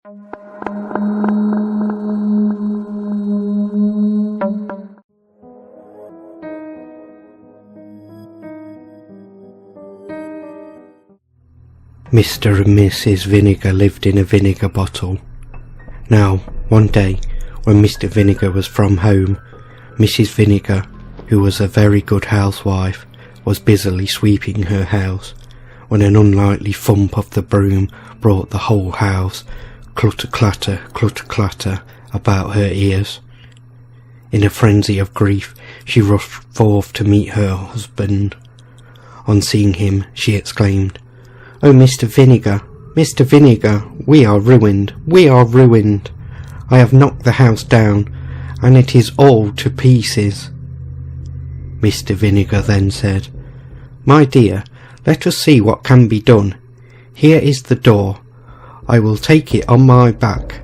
Mr and Mrs Vinegar lived in a vinegar bottle. Now, one day, when Mr Vinegar was from home, Mrs Vinegar, who was a very good housewife, was busily sweeping her house, when an unlikely thump of the broom brought the whole house clutter-clatter about her ears. In a frenzy of grief, she rushed forth to meet her husband. On seeing him, she exclaimed, "Oh, Mr Vinegar, Mr Vinegar, we are ruined, we are ruined. I have knocked the house down, and it is all to pieces." Mr Vinegar then said, "My dear, let us see what can be done. Here is the door. I will take it on my back,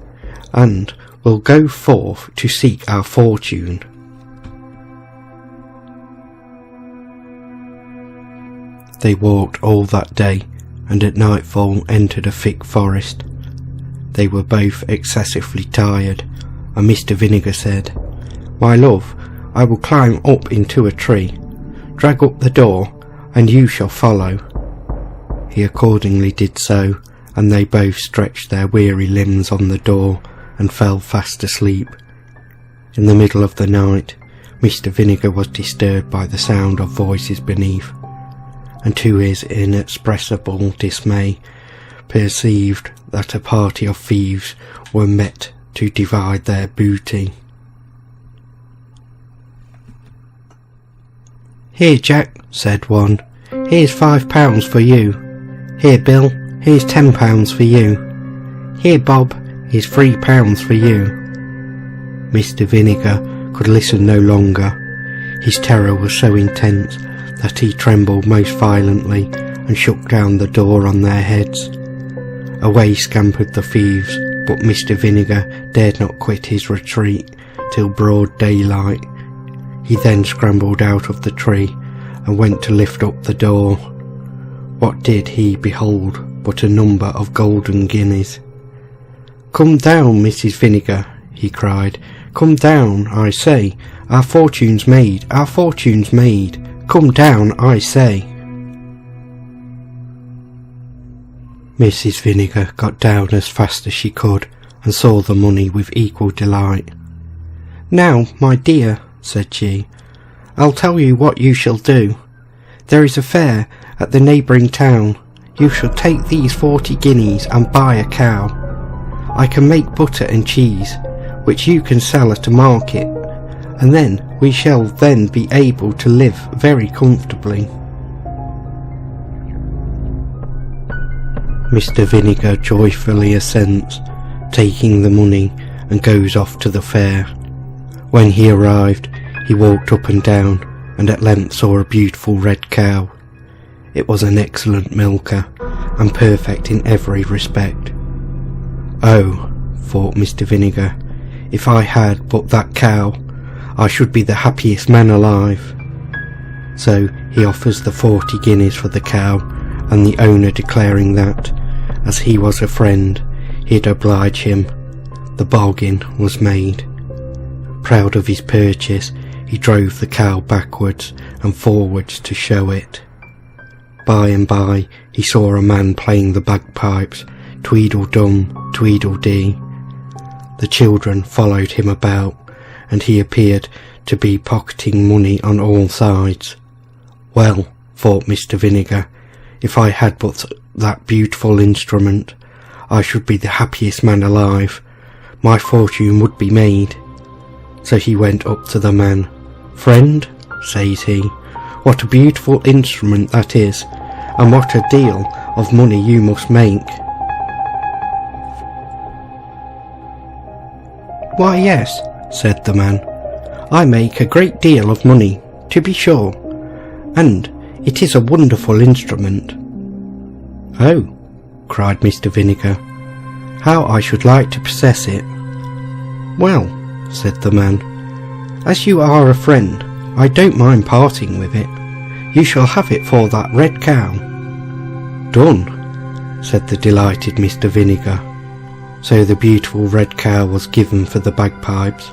and will go forth to seek our fortune." They walked all that day, and at nightfall entered a thick forest. They were both excessively tired, and Mr Vinegar said, "My love, I will climb up into a tree. Drag up the door, and you shall follow." He accordingly did so, and they both stretched their weary limbs on the door and fell fast asleep. In the middle of the night, Mr Vinegar was disturbed by the sound of voices beneath, and to his inexpressible dismay perceived that a party of thieves were met to divide their booty. "Here, Jack," said one, "here's £5 for you. Here, Bill, here's £10 for you. Here, Bob, here's £3 for you." Mr Vinegar could listen no longer. His terror was so intense that he trembled most violently and shook down the door on their heads. Away scampered the thieves, but Mr Vinegar dared not quit his retreat till broad daylight. He then scrambled out of the tree and went to lift up the door. What did he behold but a number of golden guineas? "Come down, Mrs Vinegar," he cried. "Come down, I say. Our fortune's made, our fortune's made. Come down, I say." Mrs Vinegar got down as fast as she could and saw the money with equal delight. "Now, my dear," said she, "I'll tell you what you shall do. There is a fair at the neighbouring town. You shall take these 40 guineas and buy a cow. I can make butter and cheese, which you can sell at a market, and then we shall then be able to live very comfortably." Mr Vinegar joyfully assents, taking the money, and goes off to the fair. When he arrived, he walked up and down, and at length saw a beautiful red cow. It was an excellent milker, and perfect in every respect. "Oh," thought Mr Vinegar, "if I had but that cow, I should be the happiest man alive." So he offers the 40 guineas for the cow, and the owner declaring that, as he was a friend, he'd oblige him. The bargain was made. Proud of his purchase, he drove the cow backwards and forwards to show it. By and by he saw a man playing the bagpipes, Tweedledum, Tweedledee. The children followed him about, and he appeared to be pocketing money on all sides. "Well," thought Mr Vinegar, "if I had but that beautiful instrument, I should be the happiest man alive. My fortune would be made." So he went up to the man. "Friend," says he, "what a beautiful instrument that is, and what a deal of money you must make." "Why, yes," said the man, "I make a great deal of money, to be sure, and it is a wonderful instrument." "Oh," cried Mr Vinegar, "how I should like to possess it." "Well," said the man, "as you are a friend, I don't mind parting with it. You shall have it for that red cow." "Done," said the delighted Mr Vinegar. So the beautiful red cow was given for the bagpipes.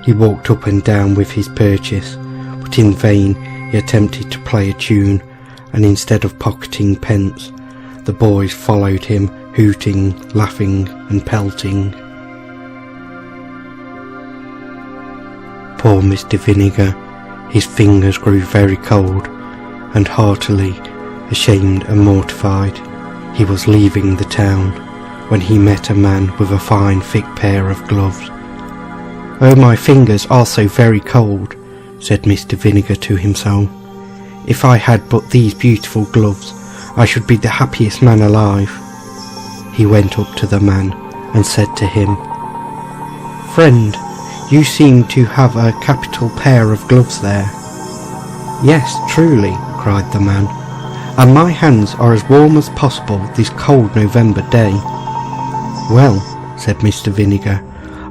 He walked up and down with his purchase, but in vain he attempted to play a tune, and instead of pocketing pence, the boys followed him, hooting, laughing and pelting. Poor Mr Vinegar, his fingers grew very cold, and heartily ashamed and mortified, he was leaving the town, when he met a man with a fine thick pair of gloves. "Oh, my fingers are so very cold," said Mr Vinegar to himself. "If I had but these beautiful gloves, I should be the happiest man alive." He went up to the man and said to him, "Friend, you seem to have a capital pair of gloves there." "Yes, truly," cried the man, "and my hands are as warm as possible this cold November day." "Well," said Mr Vinegar,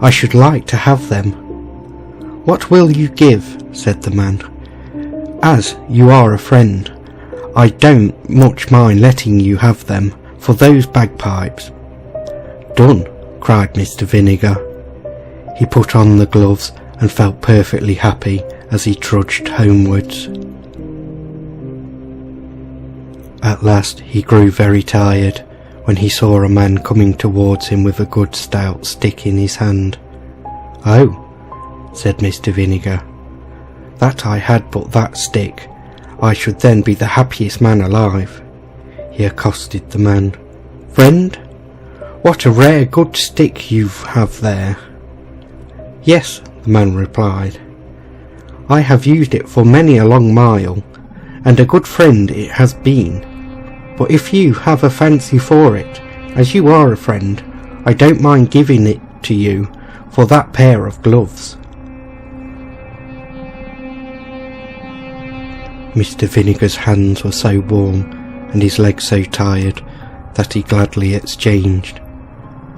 "I should like to have them." "What will you give?" said the man. "As you are a friend, I don't much mind letting you have them for those bagpipes." "Done," cried Mr Vinegar. He put on the gloves and felt perfectly happy as he trudged homewards. At last he grew very tired when he saw a man coming towards him with a good stout stick in his hand. "Oh," said Mr Vinegar, "that I had but that stick, I should then be the happiest man alive." He accosted the man. "Friend, what a rare good stick you have there." "Yes," the man replied, "I have used it for many a long mile, and a good friend it has been. But if you have a fancy for it, as you are a friend, I don't mind giving it to you for that pair of gloves." Mr Vinegar's hands were so warm and his legs so tired that he gladly exchanged.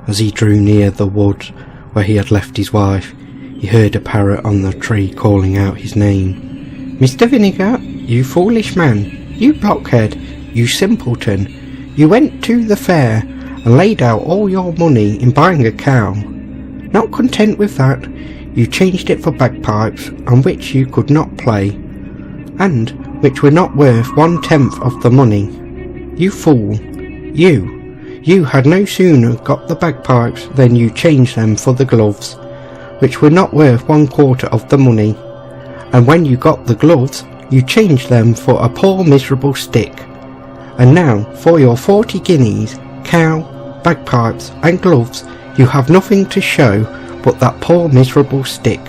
As he drew near the wood where he had left his wife, he heard a parrot on the tree calling out his name. "Mr Vinegar, you foolish man, you blockhead, you simpleton, you went to the fair and laid out all your money in buying a cow. Not content with that, you changed it for bagpipes on which you could not play, and which were not worth 1/10 of the money. You fool, you had no sooner got the bagpipes than you changed them for the gloves, which were not worth 1/4 of the money, and when you got the gloves, you changed them for a poor miserable stick. And now, for your 40 guineas, cow, bagpipes and gloves, you have nothing to show but that poor miserable stick,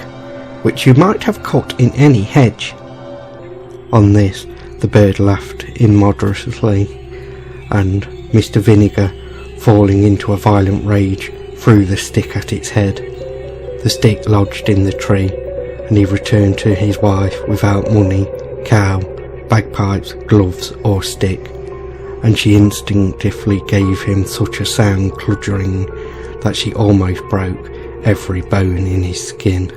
which you might have cut in any hedge." On this, the bird laughed immoderately, and Mr Vinegar, falling into a violent rage, threw the stick at its head. The stick lodged in the tree, and he returned to his wife without money, cow, bagpipes, gloves or stick, and she instinctively gave him such a sound cludgering that she almost broke every bone in his skin.